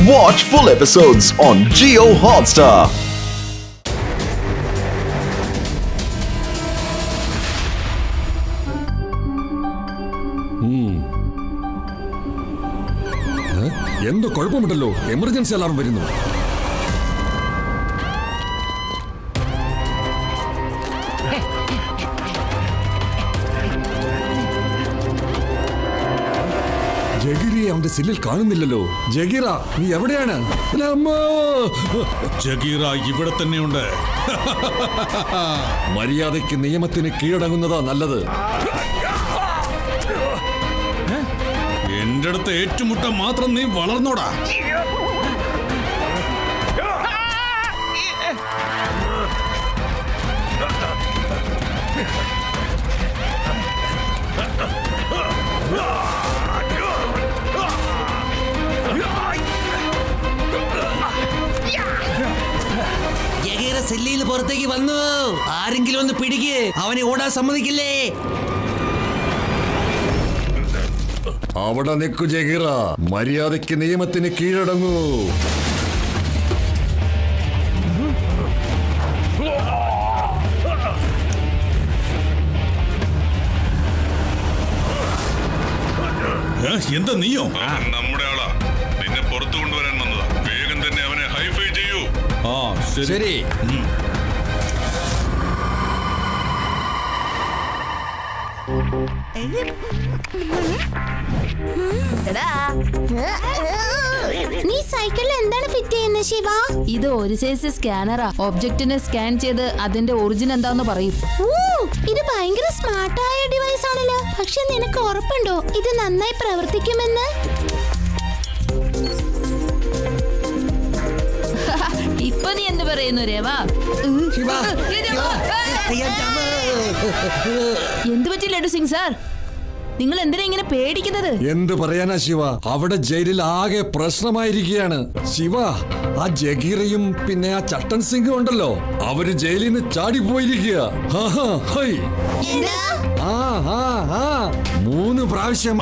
Watch full episodes on Jio Hotstar. എന്തോ കുഴപ്പമുണ്ടല്ലോ, emergency alarm വരുന്നു. ജഗീറിയെ അവന്റെ സില്ലിൽ കാണുന്നില്ലല്ലോ. ജഗീറ, നീ എവിടെയാണ്? ജഗീറ ഇവിടെ തന്നെയുണ്ട്. മര്യാദയ്ക്ക് നിയമത്തിന് കീഴടങ്ങുന്നതാ നല്ലത്. എന്റെ അടുത്ത് ഏറ്റുമുട്ട മാത്രം നീ വളർന്നോടാ. ജഗീറ സെല്ലിയിൽ പുറത്തേക്ക് വന്നു. ആരെങ്കിലും ഒന്ന് പിടിക്ക്, അവനെ ഓടാൻ സമ്മതിക്കില്ലേ? അവിടെ നിൽക്കു ജഗീറ, മര്യാദയ്ക്ക് നിയമത്തിന് കീഴടങ്ങൂ. എന്താ നീയോ? നമ്മുടെ ആളാ, നിന്നെ പുറത്തു കൊണ്ടുവരാൻ വന്നതാ. വേഗം തന്നെ അവനെ ഹൈഫൈ ചെയ്യൂ. ആ ശരി. നീ സൈക്കിളിൽ എന്താണ് ഫിറ്റ് ചെയ്യുന്നത് ശിവ? ഇത് ഒരു സൈസ് സ്കാനറാ. ഒബ്ജക്റ്റിനെ സ്കാൻ ചെയ്ത് അതിന്റെ ഒറിജിൻ എന്താന്ന് പറയും. ഇത് ഭയങ്കര സ്മാർട്ടായ ഡിവൈസ് ആണല്ലോ. പക്ഷെ നിനക്ക് ഉറപ്പുണ്ടോ ഇത് നന്നായി പ്രവർത്തിക്കുമെന്ന്? ഇപ്പൊ നീ എന്ത് പറയുന്നു രേവാ? എന്ത് പറ്റി ലഡു സിംഗ് സാർ? നിങ്ങൾ എന്തിനാ ഇങ്ങനെ പേടിക്കുന്നത്? എന്ത് പറയാനാ ശിവ, അവിടെ ജയിലിൽ ആകെ പ്രശ്നമായിരിക്കുകയാണ്. ശിവ, ആ ജഗീറയും പിന്നെ ആ ചട്ടൻ സിംഗും ഉണ്ടല്ലോ, അവര് ജയിലിൽ നിന്ന് ചാടിപ്പോയിരിക്കുക. 3 പ്രാവശ്യം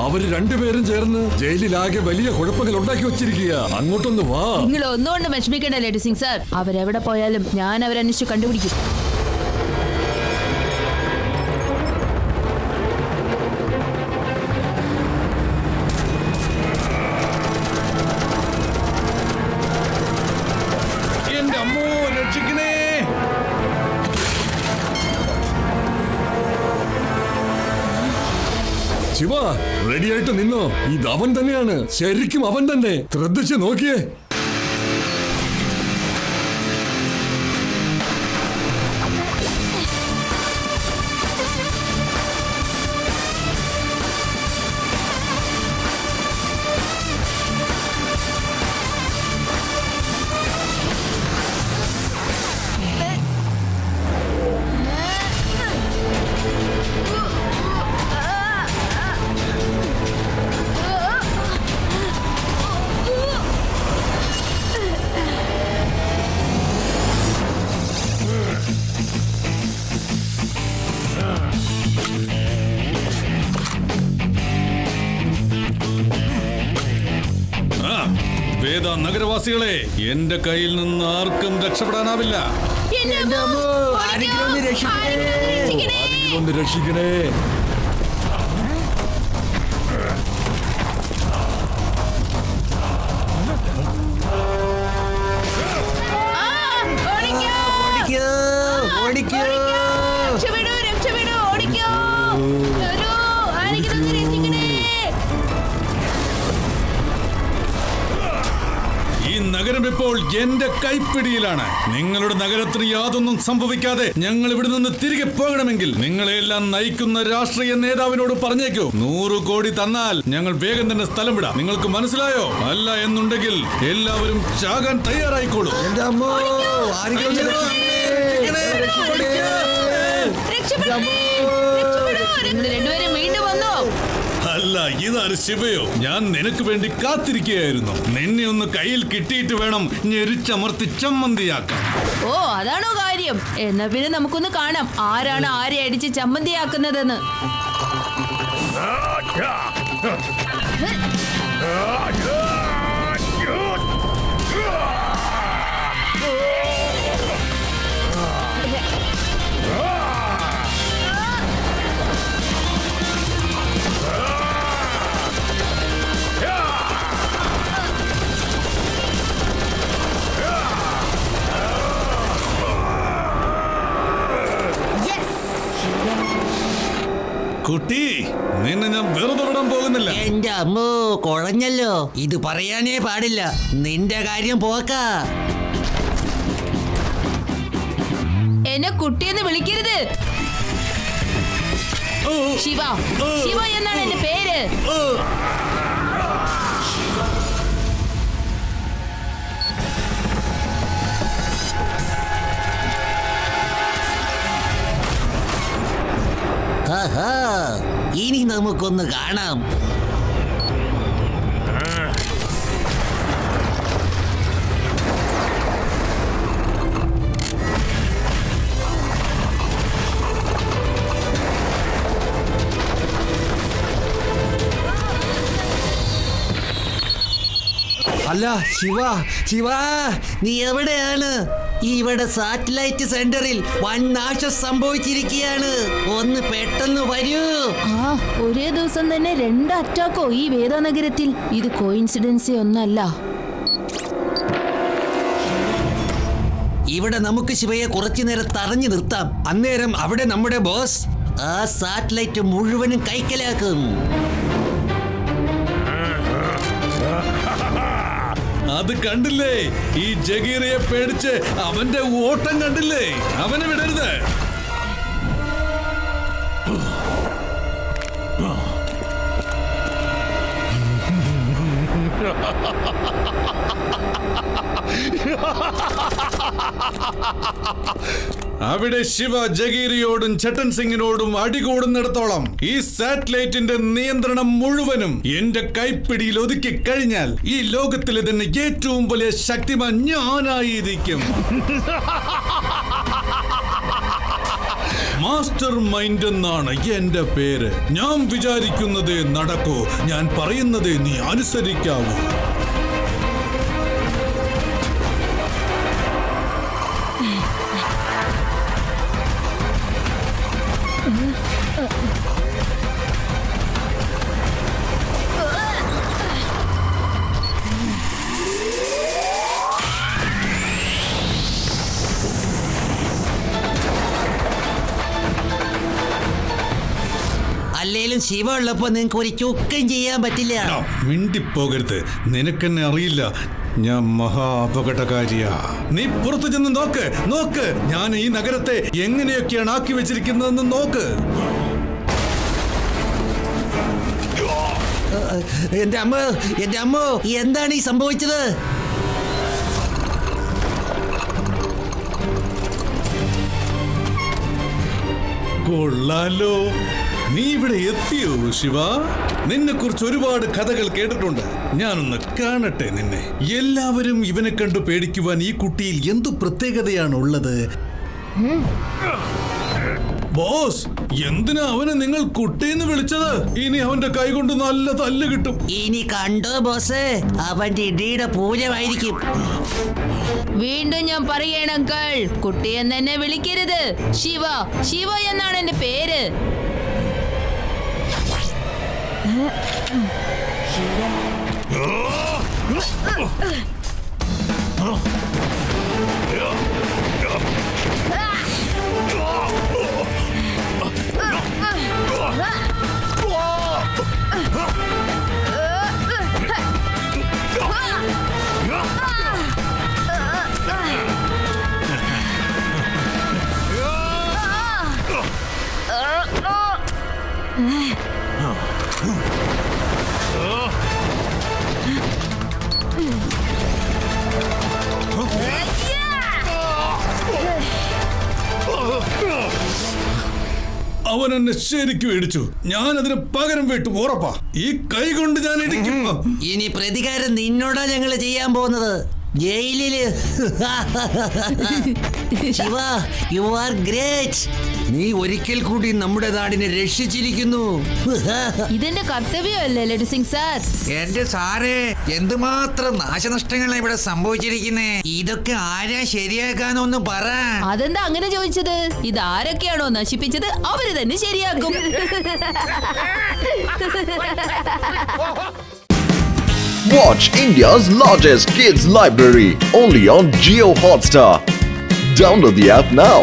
അവര് രണ്ടുപേരും ചേർന്ന് ജയിലിലാകെ വലിയ കുഴപ്പങ്ങൾ ഉണ്ടാക്കി വെച്ചിരിക്കുക. അങ്ങോട്ടൊന്ന് വാ. നിങ്ങൾ ഒന്നുകൊണ്ട് വിഷമിക്കണ്ട ലഡു സിംഗ് സാർ. അവരെവിടെ പോയാലും ഞാൻ അവരന്വേഷിച്ച് കണ്ടുപിടിക്കും. എന്റെ അമ്മോ, രക്ഷിക്കണേ. ശിവ, റെഡിയായിട്ട് നിന്നോ. ഇത് അവൻ തന്നെയാണ്, ശരിക്കും അവൻ തന്നെ. ശ്രദ്ധിച്ച് നോക്കിയേ. വേദ നഗരവാസികളെ, എന്റെ കയ്യിൽ നിന്ന് ആർക്കും രക്ഷപ്പെടാനാവില്ല. ആരെങ്കിലും ഒന്ന് രക്ഷിക്കണേ. ഈ നഗരം ഇപ്പോൾ എന്റെ കൈപ്പിടിയിലാണ്. നിങ്ങളുടെ നഗരത്തിന് യാതൊന്നും സംഭവിക്കാതെ ഞങ്ങൾ ഇവിടെ നിന്ന് തിരികെ പോകണമെങ്കിൽ നിങ്ങളെല്ലാം നയിക്കുന്ന രാഷ്ട്രീയ നേതാവിനോട് പറഞ്ഞേക്കൂ. 100 കോടി തന്നാൽ ഞങ്ങൾ വേഗം തന്നെ സ്ഥലം വിടാം. നിങ്ങൾക്ക് മനസ്സിലായോ? അല്ല എന്നുണ്ടെങ്കിൽ എല്ലാവരും ചാകാൻ തയ്യാറായിക്കോളൂ. നിങ്ങൾ രണ്ടുപേരും വീണ്ടും വന്നോ? അല്ല, ഇതാര് ശിവയോ? ഞാൻ നിനക്ക് വേണ്ടി കാത്തിരിക്കുകയായിരുന്നു. നിന്നെ ഒന്ന് കയ്യിൽ കിട്ടിയിട്ട് വേണം ഞെരിച്ചമർത്തി ചമ്മന്തിയാക്കാൻ. ഓ, അതാണോ കാര്യം? എന്നാ പിന്നെ നമുക്കൊന്ന് കാണാം ആരാണ് ആരെ അടിച്ച് ചമ്മന്തിയാക്കുന്നതെന്ന്. കുട്ടി, നിന്നെ ഞാൻ വെറുതെ വിടാൻ പോകുന്നില്ല. എന്റെ അമ്മോ, കുഴഞ്ഞല്ലോ. ഇത് പറയാനേ പാടില്ല. നിന്റെ കാര്യം പോക്ക. എന്നെ കുട്ടിയെന്ന് വിളിക്കരുത്. ശിവ, ശിവ എന്നാണ് എന്റെ പേര്. ആഹാ, ഇനി നമുക്കൊന്ന് കാണാം. അല്ല ശിവ, ശിവ നീ എവിടെയാണ്? ഇവിടെ സാറ്റലൈറ്റ് സെന്ററിൽ വൻ നാശം സംഭവിച്ചിരിക്കുകയാണ്. ഒന്ന് പെട്ടെന്ന് വരൂ. ആ, ഒരേ ദിവസം തന്നെ 2 അറ്റാക്കോ ഈ വേദനഗരത്തിൽ. ഇത് കോയിൻസിഡൻസി ഒന്നല്ല. ഇവിടെ നമുക്ക് ശിവയെ കുറച്ചു നേരം തടഞ്ഞു നിർത്താം. അന്നേരം അവിടെ നമ്മുടെ ബോസ് ആ സാറ്റലൈറ്റ് മുഴുവനും കൈക്കലാക്കും. അത് കണ്ടില്ലേ? ഈ ജഗീറയെ പേടിച്ച് അവന്റെ ഓട്ടം കണ്ടില്ലേ? അവനെ വിടരുത്. അവിടെ ശിവ ജഗീറിയോടും ചട്ടൻ സിംഗിനോടും അടികൂടുന്നിടത്തോളം ഈ സാറ്റലൈറ്റിന്റെ നിയന്ത്രണം മുഴുവനും എന്റെ കൈപ്പിടിയിൽ ഒതുക്കി കഴിഞ്ഞാൽ ഈ ലോകത്തിലെ തന്നെ ഏറ്റവും വലിയ ശക്തിമാൻ ഞാനായിരിക്കും. മാസ്റ്റർ മൈൻഡ് എന്നാണ് എന്റെ പേര്. ഞാൻ വിചാരിക്കുന്നതേ നടക്കൂ, ഞാൻ പറയുന്നതേ നീ അനുസരിക്കാവൂ. അല്ലേലും ശിവ ഉള്ളപ്പോ നിങ്ങക്ക് ഒരു ചുക്കം ചെയ്യാൻ പറ്റില്ല. മിണ്ടിപ്പോകരുത്, നിനക്കെന്നെ അറിയില്ല. ഞാൻ മഹാ അപകടകാരിയാ. നീ പുറത്തു ചെന്ന് നോക്ക്, നോക്ക്. ഞാൻ ഈ നഗരത്തെ എങ്ങനെയൊക്കെയാണ് ആക്കി വെച്ചിരിക്കുന്നതെന്ന് നോക്ക്. എന്റെ അമ്മ, എന്റെ അമ്മ, എന്താണ് ഈ സംഭവിച്ചത്? കൊള്ളാലോ, നീ ഇവിടെ എത്തിയോ ശിവ? നിന്നെ കുറിച്ച് ഒരുപാട് കഥകൾ കേട്ടിട്ടുണ്ട്. ഞാനൊന്ന് കാണട്ടെ നിന്നെ. എല്ലാവരും ഇവനെ കണ്ടു പേടിക്കുവാൻ ഈ കുട്ടിയിൽ എന്തു പ്രത്യേകതയാണ് ഉള്ളത്? ബോസ്, എന്തിനാ അവനെ നിങ്ങൾ കുട്ടിയെന്ന് വിളിച്ചത്? ഇനി അവന്റെ കൈ കൊണ്ട് നല്ല തല്ല് കിട്ടും. ഇനി കണ്ടോ ബോസ്, അവന്റെ ഇടിയുടെ പൂരമായിരിക്കും. വീണ്ടും ഞാൻ പറയണം അങ്കിൾ, കുട്ടിയെന്ന് എന്നെ വിളിക്കരുത്. ശിവ, ശിവ എന്നാണ് എന്റെ പേര്. അവൻ എന്നെ ശരിക്കും ഇടിച്ചു. ഞാൻ അതിന് പകരം വീട്ടും, ഉറപ്പാ. ഈ കൈ കൊണ്ട് ഞാൻ ഇടിക്കും. ഇനി പ്രതികാരം നിന്നോടാ ഞങ്ങള് ചെയ്യാൻ പോകുന്നത്. ജയിലില്. Shiva, you are great. നീ ഒരിക്കൽ കൂടി നമ്മുടെ നാടിനെ രക്ഷിച്ചിരിക്കുന്നു. ഇതെന്റെ കർത്തവ്യമല്ലേ ലഡു സിംഗ് സാർ? എന്റെ സാറേ, എന്തുമാത്രം നാശനഷ്ടങ്ങളാണ് ഇവിടെ സംഭവിച്ചിരിക്കുന്നേ. ഇതൊക്കെ ആരാ ശരിയാക്കാനൊന്ന് പറ. അതെന്താ അങ്ങനെ ചോദിച്ചത്? ഇത് ആരൊക്കെയാണോ നശിപ്പിച്ചത് അവര് തന്നെ ശരിയാക്കും. Watch India's largest kids library only on Jio Hotstar. Download the app now.